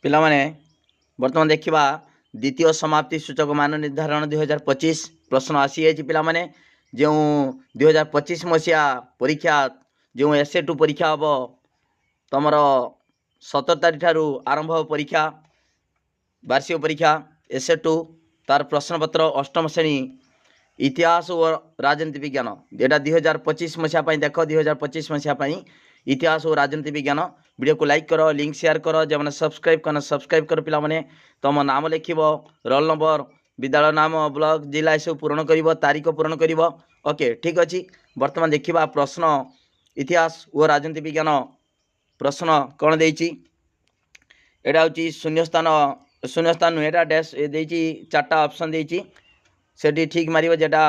ପିଲାମାନେ ବର୍ତ୍ତମାନ ଦେଖିବା ଦ୍ୱିତୀୟ ସମାପ୍ତି ସୂଚକ ମାନ ନିର୍ଦ୍ଧାରଣ 2025 ପ୍ରଶ୍ନ ଆସିଯାଇଛି। ପିଲାମାନେ ଯେଉଁ 2025 ମସିହା ପରୀକ୍ଷା ଯେଉଁ ଏସେ2 ପରୀକ୍ଷା ହେବ ତୁମର 17 ତାରିଖ ଠାରୁ ଆରମ୍ଭ ହେବ ପରୀକ୍ଷା ବାର୍ଷିକ ପରୀକ୍ଷା ଏସେ2 ତାର ପ୍ରଶ୍ନପତ୍ର ଅଷ୍ଟମ ଶ୍ରେଣୀ ଇତିହାସ ଓ ରାଜନୀତି ବିଜ୍ଞାନ ଏटा 2025 ମସିହା ପାଇଁ ଦେଖ 2025 ମସିହା ପାଇଁ इतिहास और राजनीति विज्ञान वीडियो को लाइक करो लिंक शेयर करो जो मैंने सब्सक्राइब करो पिला तुम नाम लिख रोल नंबर विद्यालय नाम ब्लॉक जिला ये सब पूरण कर तारीख पूरण कर ओके ठीक अच्छे। बर्तमान देखा प्रश्न इतिहास और राजनीति विज्ञान प्रश्न कौन देती एटा हूँ शून्य स्थान नुह एटा डैश देती चार्टा ऑप्शन देती से ठीक मार जेटा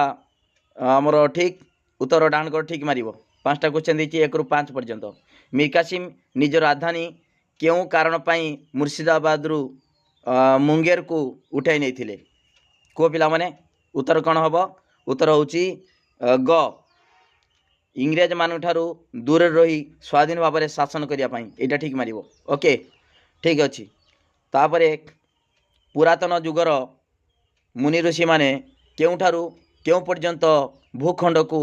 आमर ठीक उत्तर डाण ठीक मार 5टा क्वेश्चन देती 1 ରୁ 5 पर्यंत। मीर कासिम निज राजधानी क्यों कारण पाई मुर्शिदाबाद रु मुंगेर को उठाई नहीं थिले को पिला माने उत्तर कौन हम उत्तर हूँ ग इंग्रेज मान ठारू दूर रही स्वाधीन भाव में शासन करने यहाँ ठीक मार ओके ठीक अच्छे। तापर पुरातन जुगर मुनि ऋषि माने क्यों पर्यंत भूखंड को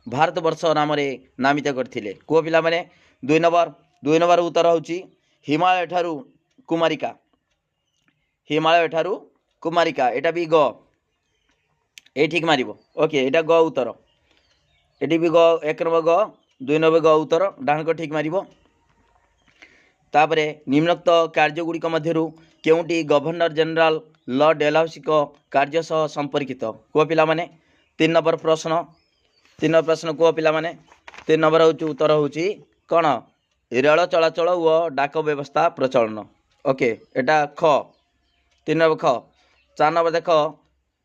भारत वर्ष नाम नामित करथिले को पिला माने 2 नंबर उत्तर होची हिमालय ठारू कुमारिका एटा भी ग ए ठीक मारिबो ओके एटा ग उत्तर एटी भी ग 1 नंबर ग 2 नंबर ग उत्तर डाण को ठीक मारिबो। तापरे निम्नोक्त कार्य गुड़िक मध्यरु केउटी गवर्नर जनरल लॉर्ड डेलहाउसी को कार्य सह संपर्कित को पिला माने 3 नंबर प्रश्न को पिला माने 3 नंबर हूँ उत्तर हूँ कौन रेल चलाचल और डाक व्यवस्था प्रचलन ओके एटा ख 3 नंबर ख। 4 नंबर देख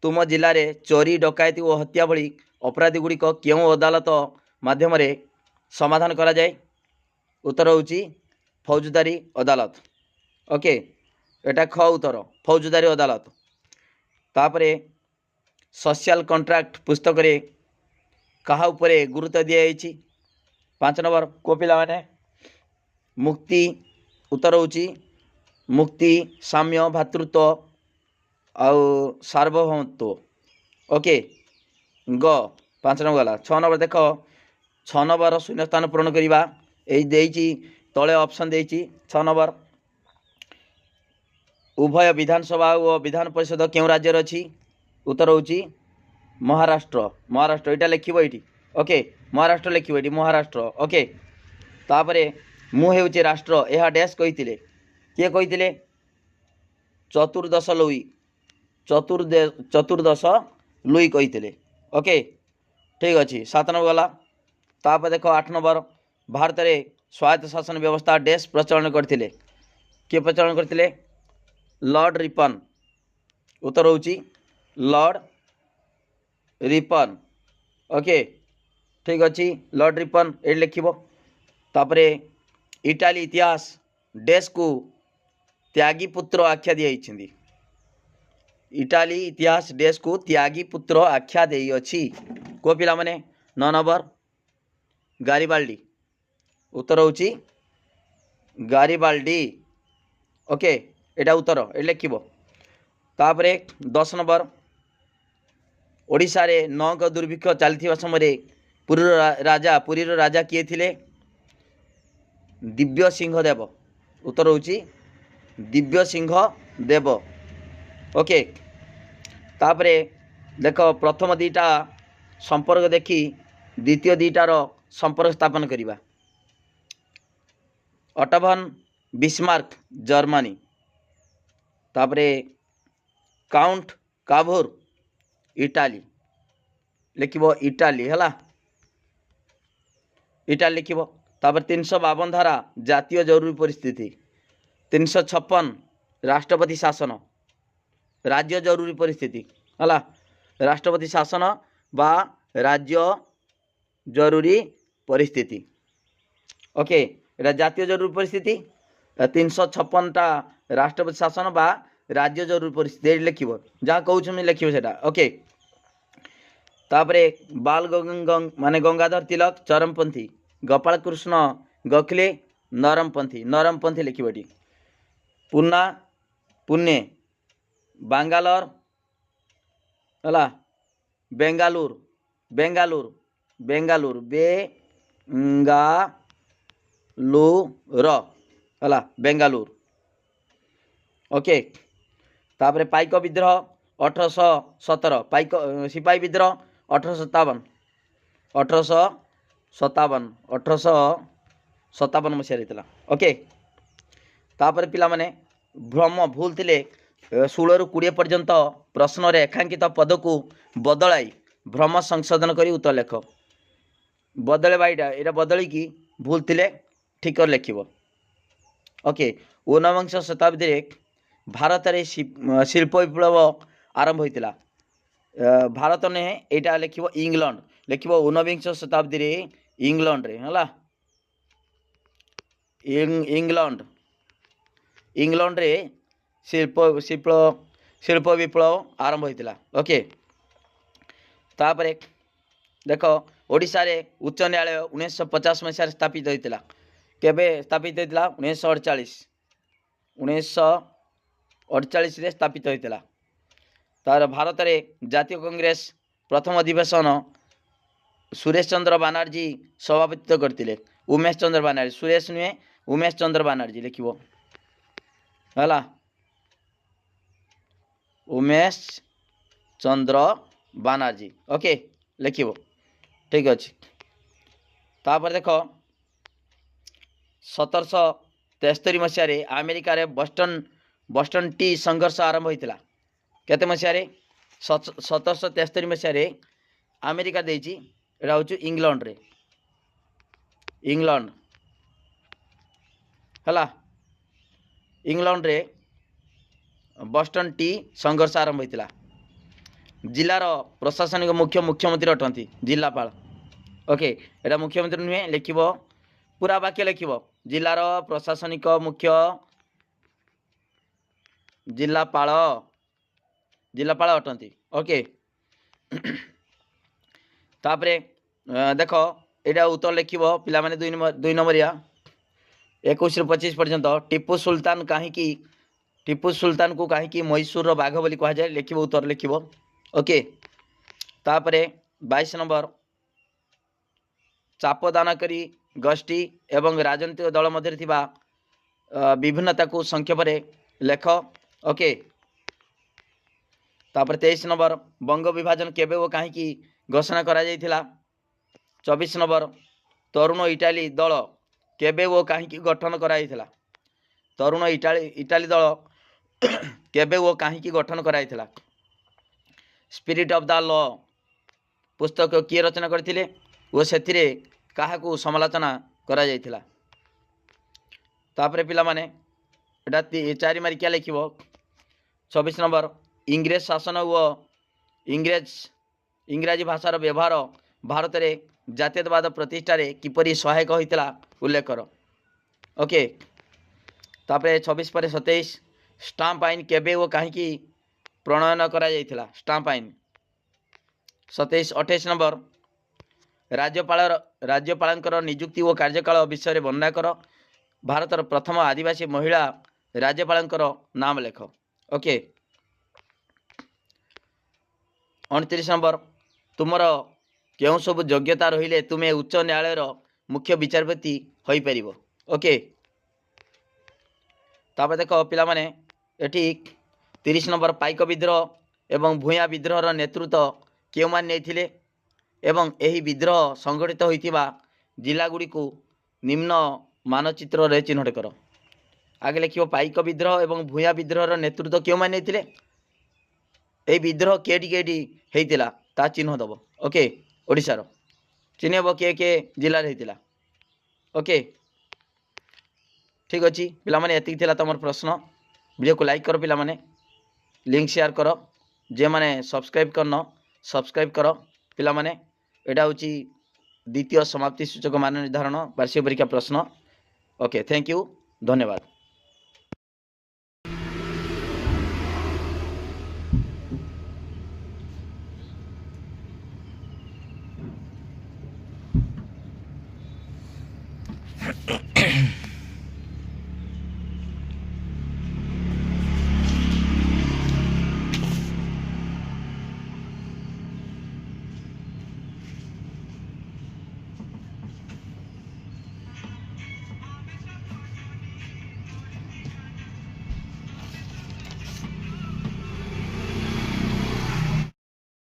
तुम जिले में चोरी डकायती और हत्या भली अपराधी गुड़िक क्यों अदालत माध्यम समाधान करा जाए उत्तर हूँ फौजदारी अदालत ओके एटा ख उत्तर फौजदारी अदालत। तापरे सोशल कॉन्ट्रैक्ट पुस्तक रे कहा उपरे गुरुत्व दिखाई 5 नंबर को पिला माने मुक्ति उत्तर हूँ मुक्ति साम्य भातृत्व आउ सार्वभौमत्व ओके ग 5 नंबर गला। 6 नंबर देख 6 नंबर शून्य स्थान पूरण करवा यही तले ऑप्शन देती 6 नंबर उभय विधानसभा और विधान परिषद क्यों राज्य अच्छी उत्तर हूँ महाराष्ट्र यहाँ लिखो ये ओके महाराष्ट्र लिखो ये महाराष्ट्र ओके। तापर मुझे राष्ट्र यह डैश कही किए कही चतुर्दश लुई कही ओके ठीक अच्छे 7 नंबर गला। तापर देख 8 नंबर भारत में स्वायत्त शासन व्यवस्था डैश प्रचलन करते किए प्रचलन करते लॉर्ड रिपन उत्तर हूँ लॉर्ड रिपन ओके ठीक अच्छे लॉर्ड रिपन ये लिख तापरे इटाली इतिहास डैश को त्यागी पुत्र आख्या दी इटाली इतिहास डैश को त्यागी पुत्र आख्या दे अच्छी को पिला माने 9 नंबर गारिबाल्डी उत्तर हूँ गारिबाल्डी ओके एटा उत्तर ये लिख तापरे 10 नंबर ओडिशा रे 9 का दुर्भिक्ष चलता समय पुरीर राजा किए थिले दिव्य सिंह देव उत्तर हूँ दिव्य सिंह देव ओके। तापरे देख प्रथम 2टा संपर्क देखी द्वितीय 2टार संपर्क स्थापन करिबा ऑटोवन बिस्मार्क जर्मनी तापरे काउंट काभोर इटाली लिखिबो इटाली है इटाली लिखिबो। तापर 352 धारा जातीय जरूरी परिस्थिति 356 राष्ट्रपति शासन राज्य जरूरी परिस्थिति है राष्ट्रपति शासन बा राज्य जरूरी परिस्थिति ओके एटा जातीय जरूरी परिस्थिति 356टा राष्ट्रपति शासन बा राज्य जरूरी परिस्थिति लिखिबो जहाँ कहूँ लिखिबो सेटा ओके। तापरे बाल माने गंगाधर तिलक चरमपंथी गोपाल कृष्ण गोखले नरमपंथी लिखिबो पुना पुणे बांगालोर है बेंगालुर बेंगालुर बेंगालुर बेंगालुर है बेंगालुर ओके। तापर पाइक विद्रोह 1817 पाइक सिपाही विद्रोह 1857 मसीह ओके। तापर पिला माने भ्रम भूल थिले 16 ରୁ 20 पर्यंत प्रश्न रेखांकित पद को बदलाई भ्रम संशोधन करी उत्तर लेख बदले बाईटा यहाँ बदल की भूल थिले ठीक कर लिखिब ओके। 19 शताब्दी भारत में शिल्प विप्लव आरंभ होता भारत ने यहाँ लिखिब इंग्लैंड लिखिब 19 शताब्दी इंग्लैंड रे है इंग्लैंड रे शिल्प विप्लव आरंभ होता ओके। तापर देख ओडिशा रे उच्च न्यायालय 1950 मसीह स्थापित होता केबे स्थापित होता 1948 रे स्थापित होता। तार भारत रे जातीय कांग्रेस प्रथम अधिवेशन सुरेश चंद्र बनर्जी सभापतित्व करते उमेश चंद्र बनर्जी सुरेश नुहे उमेश चंद्र बनर्जी लिखिब है उमेश चंद्र बनर्जी ओके लिखिब ठीक अच्छे। तापर देख 1773 मसीह अमेरिका रे बस्टन टी संघर्ष आरंभ होता केते मसीह 1773 मसीह अमेरिका देछि एटा हूँ इंग्लैंड रे इंग्लैंड है इंग्लैंड रे बस्टन टी संघर्ष आरंभ होता जिलार प्रशासनिक मुख्यमंत्री अटंती जिलापाल ओके। एटा मुख्यमंत्री नुहे लिखिब पूरा वाक्य लिखिब जिलार प्रशासनिक मुख्य जिलापाल अटंती ओके। तापरे देख यहाँ उत्तर लिखिब पिला माने 2 नंबरिया 21 ରୁ 25 पर्यंत टीपू सुल्तान को कहीं मैसूर बाघ बोली कह जाए लिखिब उत्तर लिखिब ओके। तापरे 22 नंबर चापदान करी गोष्ठी एवं राजनीतिक दल मध्य विभिन्नता को संक्षेप लेख ओके। तापर 23 नंबर बंग विभाजन केबे वो कहीं घोषणा करा जायथिला 24 नंबर तरुण इटाली दल केबे वो कहीं गठन करा जायथिला तरुण इटाली दल केबे वो कहीं गठन करा जायथिला। स्पिरिट ऑफ द लॉ पुस्तक किए रचना करथिले वो सेथिरे काहाकू समालोचना करा जायथिला। तापरे पिला माने एटा 4 मार्किया लिखिब 26 नंबर इंग्रेज शासन व इंग्राजी भाषार व्यवहार भारत में जातीयतावाद प्रतिष्ठार किपरि सहायक होता उल्लेख कर ओके। तापर 26 पर 27 स्टाम्प आईन केबे वो कहीं प्रणयन करा जायथिला स्टाम्प आईन 28 नंबर राज्यपाल नियुक्ति और कार्यकाल विषय वर्णना कर भारतर प्रथम आदिवासी महिला राज्यपाल नाम लेख ओके। 29 नंबर तुमर क्यों सब योग्यता रहिले तुम्हें उच्च न्यायालय मुख्य विचारपति हो पार ओके। तापर देख पिला माने एठी 30 नंबर पाइक विद्रोह एवं भूया विद्रोहर नेतृत्व क्यों मान नहीं एवं यही विद्रोह संगठित होइतिबा जिलागुड़ी को निम्न मानचित्र रे चिन्हट कर आगे लिखियो पाइक विद्रोह एवं भूया विद्रोहर नेतृत्व क्यों मान नहीं यही विद्रोह केटी होता ता चिन्ह दब ओके। ओडिशार चिन्हब किए जिले होता ओके ठीक अच्छे पिला माने एतिक थिला तमर प्रश्न वीडियो को लाइक कर पिला माने लिंक शेयर कर जे माने सब्सक्राइब करन सब्सक्राइब कर पिला माने एटा होची द्वितीय समाप्ति सूचक मान निर्धारण वार्षिक परीक्षा प्रश्न ओके। थैंक यू धन्यवाद।